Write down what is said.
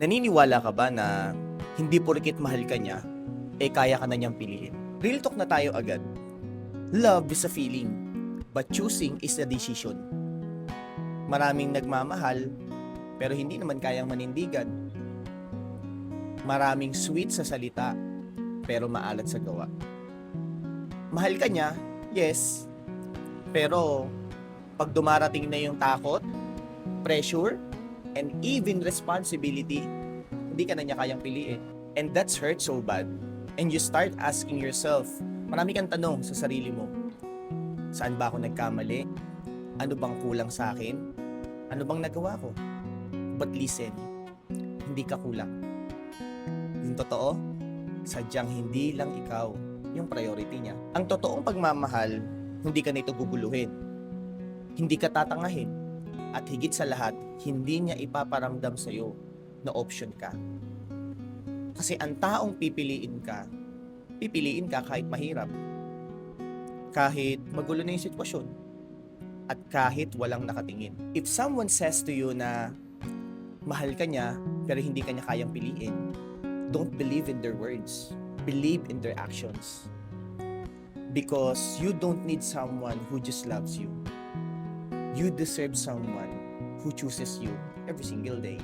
Naniniwala ka ba na hindi porket mahal ka niya, kaya ka na niyang piliin? Real talk na tayo agad. Love is a feeling, but choosing is a decision. Maraming nagmamahal, pero hindi naman kayang manindigan. Maraming sweet sa salita, pero maalat sa gawa. Mahal ka niya, yes, pero pag dumarating na yung takot, pressure, and even responsibility, hindi ka na niya kayang piliin. And that's hurt so bad. And you start asking yourself, marami kang tanong sa sarili mo. Saan ba ako nagkamali? Ano bang kulang sa akin? Ano bang nagawa ko? But listen, hindi ka kulang. Yung totoo, sadyang hindi lang ikaw yung priority niya. Ang totoong pagmamahal, hindi ka nito guguluhin. Hindi ka tatangahin. At higit sa lahat, hindi niya ipaparamdam sa'yo na option ka. Kasi ang taong pipiliin ka kahit mahirap. Kahit magulo na yung sitwasyon. At kahit walang nakatingin. If someone says to you na mahal ka niya pero hindi ka niya kayang piliin, don't believe in their words. Believe in their actions. Because you don't need someone who just loves you. You deserve someone who chooses you every single day.